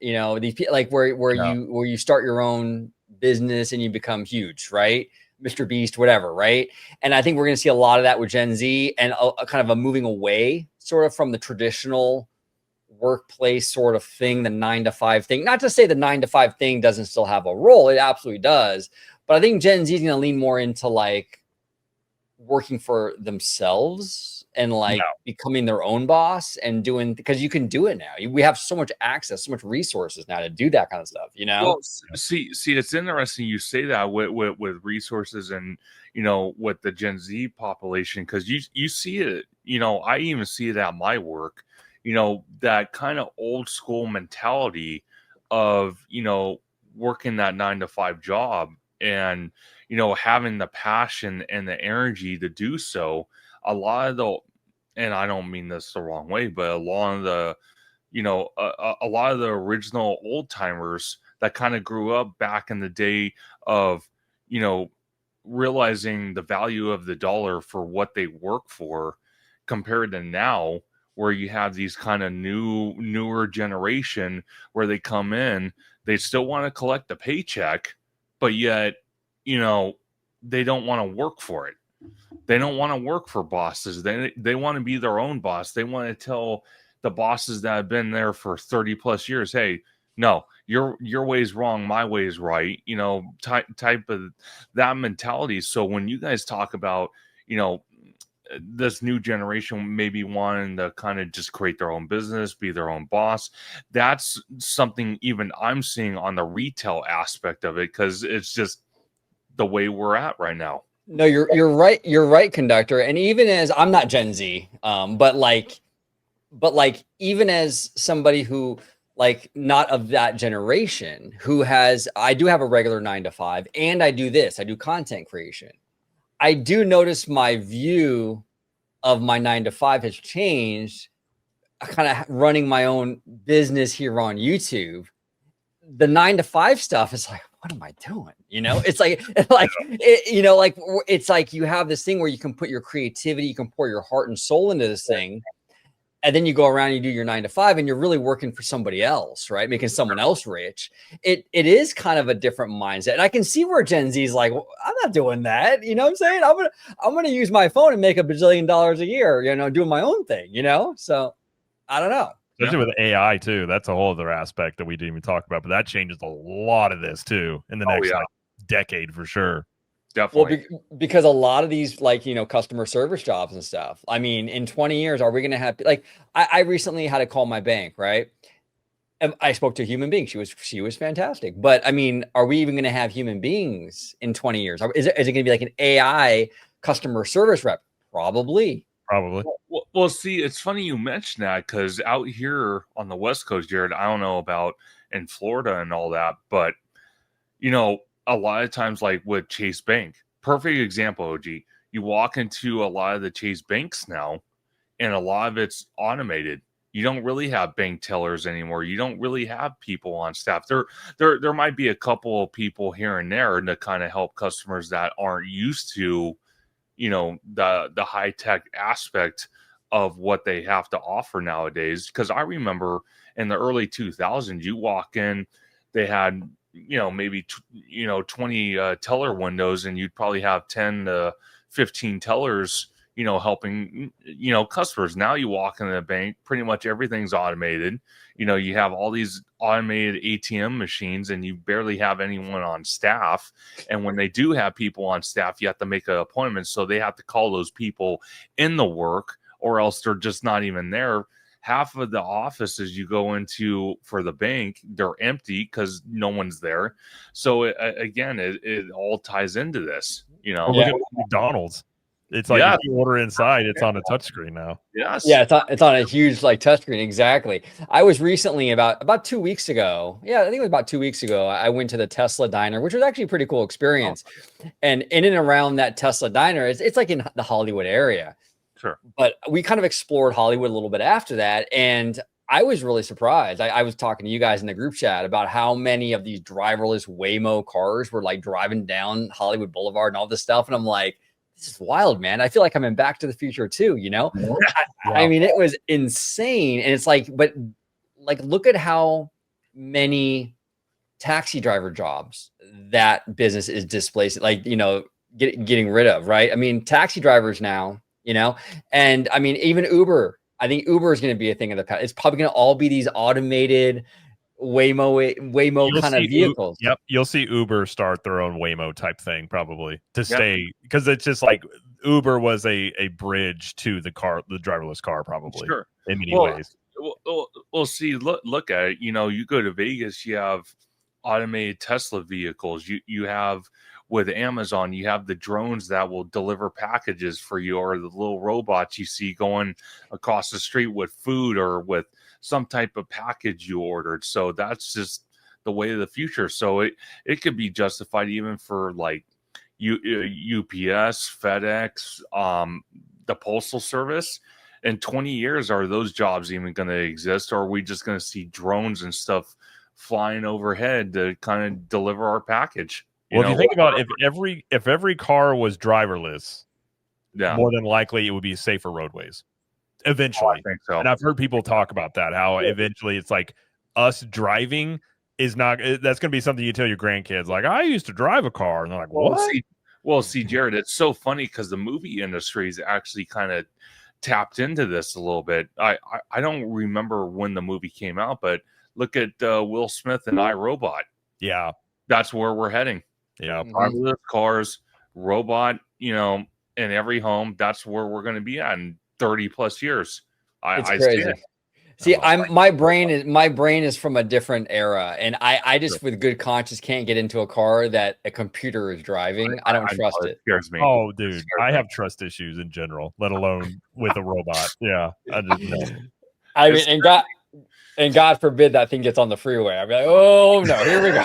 these like where you start your own business and you become huge, right? Mr. Beast, whatever, right? And I think we're going to see a lot of that with Gen Z, and a kind of a moving away sort of from the traditional workplace sort of thing, the 9-to-5 thing. Not to say the 9-to-5 thing doesn't still have a role. It absolutely does. But I think Gen Z is going to lean more into like working for themselves and like becoming their own boss and doing, because you can do it now. We have so much access, so much resources now to do that kind of stuff, Well,
see, it's interesting you say that with resources and, with the Gen Z population, because you see it, I even see it at my work, that kind of old school mentality of, working that 9-to-5 job and, having the passion and the energy to do so. A lot of and I don't mean this the wrong way, but a lot of a lot of the original old timers that kind of grew up back in the day of, realizing the value of the dollar for what they work for compared to now, where you have these kind of newer generation where they come in, they still want to collect a paycheck, but yet, they don't want to work for it. They don't want to work for bosses. They want to be their own boss. They want to tell the bosses that have been there for 30 plus years, hey, no, your way's wrong, my way's right. Type of that mentality. So when you guys talk about, this new generation maybe wanting to kind of just create their own business, be their own boss, that's something even I'm seeing on the retail aspect of it, because it's just the way we're at right now.
No, you're right. You're right, conductor. And even as I'm not Gen Z, but even as somebody who like not of that generation, I do have a regular 9 to 5, and I do content creation. I do notice my view of my 9 to 5 has changed. Kind of running my own business here on YouTube. The 9 to 5 stuff is like, what am I doing? It's like, it's like you have this thing where you can put your creativity, you can pour your heart and soul into this thing. And then you go around and you do your 9 to 5 and you're really working for somebody else, right? Making someone else rich. It is kind of a different mindset. And I can see where Gen Z is like, well, I'm not doing that. You know what I'm saying? I'm gonna use my phone and make $1 bajillion a year, doing my own thing, So I don't know.
Especially with AI too. That's a whole other aspect that we didn't even talk about, but that changes a lot of this too in the next decade for sure.
Definitely.
Well, because a lot of these, customer service jobs and stuff. I mean, in 20 years, are we going to have I recently had to call my bank, right? And I spoke to a human being. She was fantastic. But I mean, are we even going to have human beings in 20 years? Is it going to be like an AI customer service rep? Probably.
Well, see, it's funny you mentioned that, because out here on the West Coast, Jared, I don't know about in Florida and all that, but a lot of times, like with Chase Bank, perfect example, OG. You walk into a lot of the Chase banks now, and a lot of it's automated. You don't really have bank tellers anymore. You don't really have people on staff. There might be a couple of people here and there to kind of help customers that aren't used to, the high tech aspect of what they have to offer nowadays. Because I remember in the early 2000s, you walk in, they had maybe 20 teller windows, and you'd probably have 10 to 15 tellers helping customers. Now you walk into the bank, pretty much everything's automated. You have all these automated ATM machines, and you barely have anyone on staff. And when they do have people on staff, you have to make an appointment, so they have to call those people in the work, or else they're just not even there. Half of the offices you go into for the bank, they're empty because no one's there. So it all ties into this.
Well, look at McDonald's. It's like if you order inside, it's on a touchscreen now.
Yes.
Yeah, it's on a huge touchscreen. Exactly. I was recently about 2 weeks ago. Yeah, I think it was about 2 weeks ago. I went to the Tesla diner, which was actually a pretty cool experience. And in and around that Tesla diner, it's like in the Hollywood area.
Sure.
But we kind of explored Hollywood a little bit after that. And I was really surprised. I was talking to you guys in the group chat about how many of these driverless Waymo cars were like driving down Hollywood Boulevard and all this stuff. And I'm like, this is wild, man. I feel like I'm in Back to the Future too, I mean, it was insane. And it's like, but like, look at how many taxi driver jobs that business is displacing, getting rid of, right? I mean, taxi drivers now, and I mean, even Uber, I think Uber is going to be a thing of the past. It's probably going to all be these automated Waymo kind of vehicles.
Yep. You'll see Uber start their own Waymo type thing probably to stay, because it's just like Uber was a bridge to the driverless car, probably.
Sure.
In many ways.
Well, see, look at it. You go to Vegas, you have automated Tesla vehicles. You have, with Amazon, you have the drones that will deliver packages for you, or the little robots you see going across the street with food or with some type of package you ordered. So that's just the way of the future. So it could be justified even for like UPS, FedEx, the Postal Service. in 20 years, are those jobs even going to exist? Or are we just going to see drones and stuff flying overhead to kind of deliver our package?
Well, if you think about if every car was driverless,
yeah,
more than likely it would be safer roadways
I
eventually.
think so.
And I've heard people talk about that, how eventually it's like us driving is not, that's going to be something you tell your grandkids. Like, I used to drive a car. And they're like, what?
See, Jared, it's so funny because the movie industry is actually kind of tapped into this a little bit. I don't remember when the movie came out, but look at Will Smith and iRobot.
Yeah.
That's where we're heading.
Yeah.
Driverless cars, robot, in every home. That's where we're going to be at in 30 plus years.
It's crazy.
See it.
See, my brain is from a different era, and I just with good conscience can't get into a car that a computer is driving. I don't trust it.
Scares me.
Oh, dude, I have trust issues in general, let alone with a robot. Yeah, I just know.
I mean, and God forbid that thing gets on the freeway. I'd be like, oh no, here we go.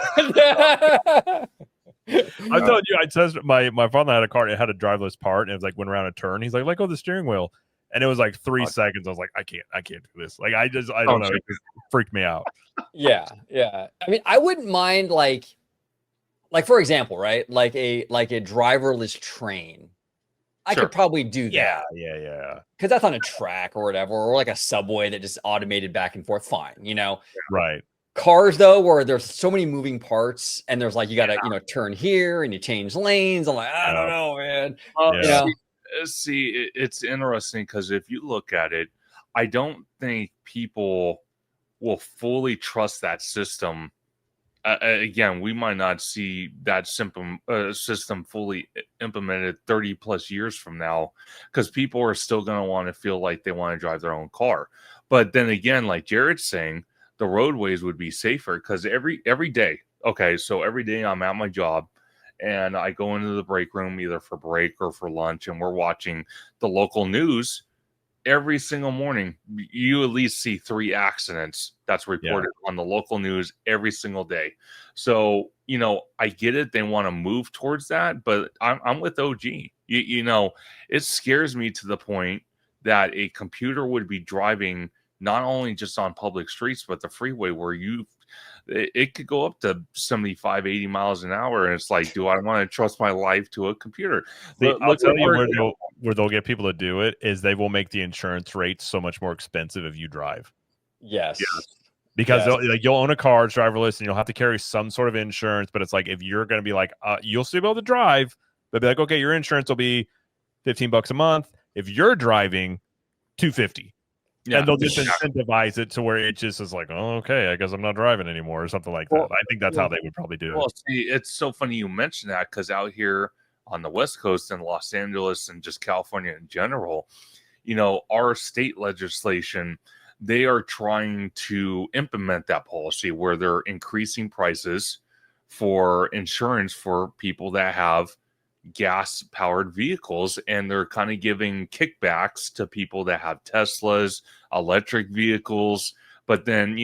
I told you, I tested my father had a car. It had a driverless part, and it was like went around a turn. He's like, let go of the steering wheel. And it was like 3 seconds. I was like, I can't do this. Like, I don't know. It just freaked me out.
Yeah. I mean, I wouldn't mind like for example, right? Like a driverless train. I could probably do that.
Yeah.
Because that's on a track or whatever, or like a subway that just automated back and forth. Fine,
Right.
Cars though, where there's so many moving parts, and there's like you got to turn here and you change lanes. I'm like, I don't know, man.
See, it's interesting because if you look at it, I don't think people will fully trust that system. Again, we might not see that system fully implemented 30 plus years from now because people are still going to want to feel like they want to drive their own car. But then again, like Jared's saying, the roadways would be safer because every day, so every day I'm at my job, and I go into the break room either for break or for lunch, and we're watching the local news. Every single morning, you at least see 3 accidents that's reported on the local news every single day. So, I get it. They want to move towards that, but I'm with OG. It scares me to the point that a computer would be driving not only just on public streets, but the freeway where it could go up to 75, 80 miles an hour. And it's like, do I want to trust my life to a computer?
I'll tell you where they'll get people to do it is they will make the insurance rates so much more expensive if you drive.
Yes.
Because you'll own a car, it's driverless, and you'll have to carry some sort of insurance. But it's like, if you're going to be like, you'll still be able to drive, they'll be like, okay, your insurance will be $15 a month. If you're driving, $250. Yeah, and they'll just incentivize it to where it just is like, oh, okay, I guess I'm not driving anymore or something like that. I think that's how they would probably do it.
Well, see, it's so funny you mentioned that because out here on the West Coast in Los Angeles and just California in general, our state legislation, they are trying to implement that policy where they're increasing prices for insurance for people that have gas-powered vehicles, and they're kind of giving kickbacks to people that have Teslas, electric vehicles. But then,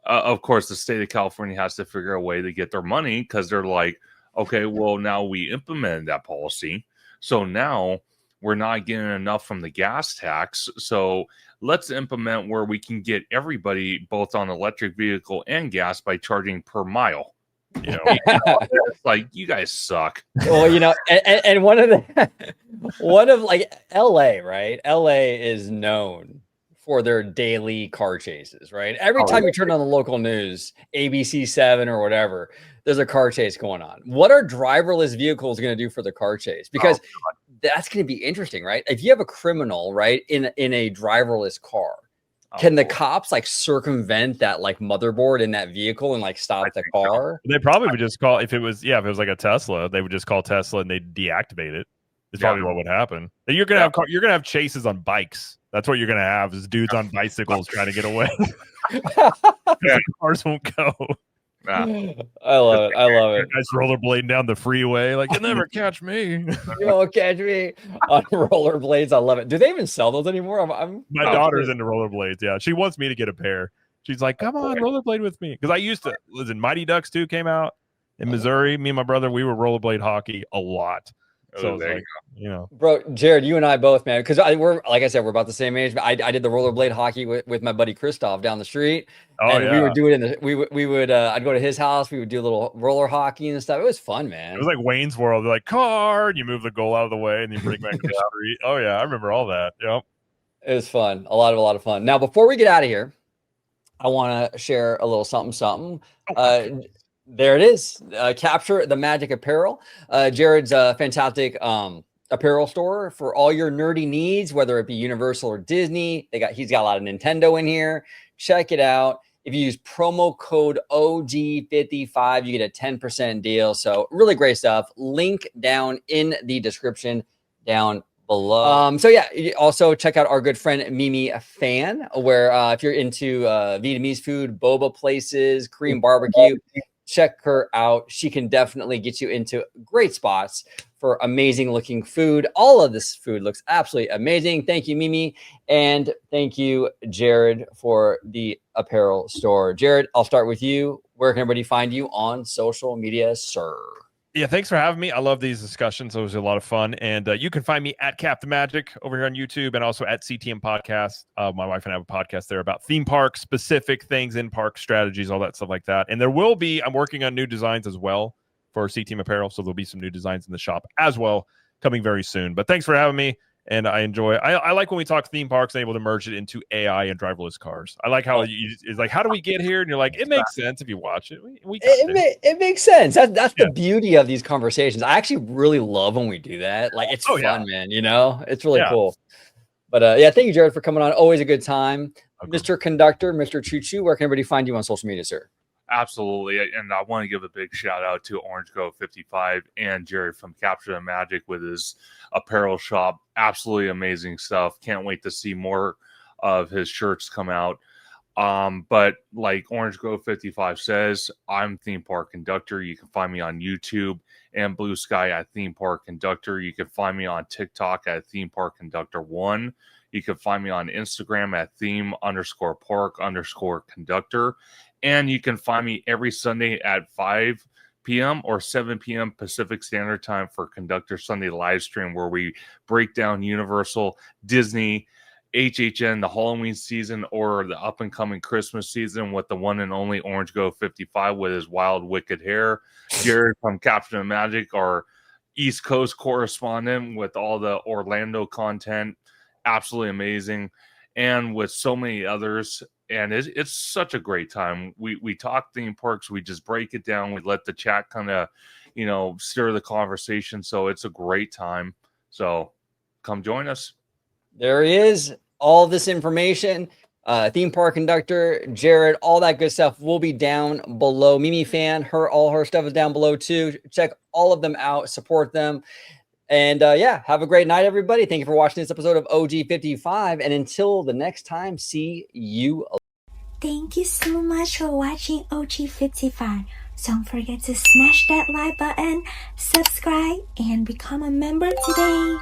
of course, the state of California has to figure a way to get their money because they're like, okay, well, now we implemented that policy, so now we're not getting enough from the gas tax. So let's implement where we can get everybody both on electric vehicle and gas by charging per mile. It's like, you guys suck.
Well, and one of like LA, right? LA is known for their daily car chases, right? Every time you turn on the local news, ABC7 or whatever, there's a car chase going on. What are driverless vehicles going to do for the car chase? Because that's going to be interesting, right? If you have a criminal, right, in a driverless car, can the cops like circumvent that like motherboard in that vehicle and like stop the car?
They probably would just call if it was like a Tesla, they would just call Tesla and they'd deactivate it. It's probably what would happen. You're gonna have chases on bikes. That's what you're gonna have is dudes on bicycles trying to get away. Cars won't go.
I love it.
Guys rollerblading down the freeway, like, you'll never catch me.
You won't catch me on rollerblades. I love it. Do they even sell those anymore?
My daughter's into rollerblades. Yeah, she wants me to get a pair. She's like, come on, rollerblade with me. Because I used to listen. Mighty Ducks 2 came out in Missouri. Me and my brother, we were rollerblade hockey a lot. So
there
it's like,
Bro, Jared, you and I both, man, because we're like I said, we're about the same age. But I did the rollerblade hockey with my buddy Christoph down the street,
oh
and we would
yeah.
do it in the we would I'd go to his house. We would do a little roller hockey and stuff. It was fun,
It
man.
was like Wayne's World. They're like, car, and you move the goal out of the way and you bring back in the street. Oh yeah, I remember all that. Yep.
It was fun, a lot of fun. Now, before we get out of here, I want to share a little something. There it is. Capture the Magic Apparel. Jared's fantastic apparel store for all your nerdy needs, whether it be Universal or Disney. He's got a lot of Nintendo in here. Check it out. If you use promo code OG55, you get a 10% deal. So really great stuff. Link down in the description down below. So yeah, also check out our good friend Mimi Fan, where if you're into Vietnamese food, boba places, Korean barbecue, check her out. She can definitely get you into great spots for amazing looking food. All of this food looks absolutely amazing. Thank you, Mimi. And thank you, Jared, for the apparel store. Jared, I'll start with you. Where can everybody find you on social media, sir?
Yeah, thanks for having me. I love these discussions. It was a lot of fun. And you can find me at Cap the Magic over here on YouTube and also at CTM Podcast. My wife and I have a podcast there about theme park specific things, in park strategies, all that stuff like that. And there will be, I'm working on new designs as well for CTM Apparel. So there'll be some new designs in the shop as well coming very soon. But thanks for having me. And I enjoy, I like when we talk theme parks and able to merge it into AI and driverless cars. I like how it's like, how do we get here? And you're like, it makes sense if you watch it.
It makes sense. That's the beauty of these conversations. I actually really love when we do that. Like, it's fun, man. You know, it's really cool. But yeah, thank you, Jared, for coming on. Always a good time. Okay. Mr. Conductor, Mr. Choo Choo, where can everybody find you on social media, sir?
Absolutely. And I want to give a big shout out to Orange Go 55 and Jared from Capture the Magic with his apparel shop. Absolutely amazing stuff. Can't wait to see more of his shirts come out. But like Orange Go 55 says, I'm Theme Park Conductor. You can find me on YouTube and Blue Sky at Theme Park Conductor. You can find me on TikTok at Theme Park Conductor 1. You can find me on Instagram at theme_park_conductor. And you can find me every Sunday at 5 p.m. or 7 p.m. Pacific Standard Time for Conductor Sunday live stream, where we break down Universal, Disney, HHN, the Halloween season, or the up-and-coming Christmas season with the one and only Orange Go 55 with his wild, wicked hair. Jared from Capture the Magic, our East Coast correspondent with all the Orlando content. Absolutely amazing. And with so many others. And it's such a great time. We talk theme parks. We just break it down. We let the chat kind of, stir the conversation. So it's a great time. So come join us.
There he is. All this information, theme park conductor, Jared, all that good stuff will be down below. Mimi Fan, all her stuff is down below too. Check all of them out. Support them. And yeah, have a great night, everybody. Thank you for watching this episode of OG55. And until the next time, see you.
Thank you so much for watching OG55. Don't forget to smash that like button, subscribe, and become a member today.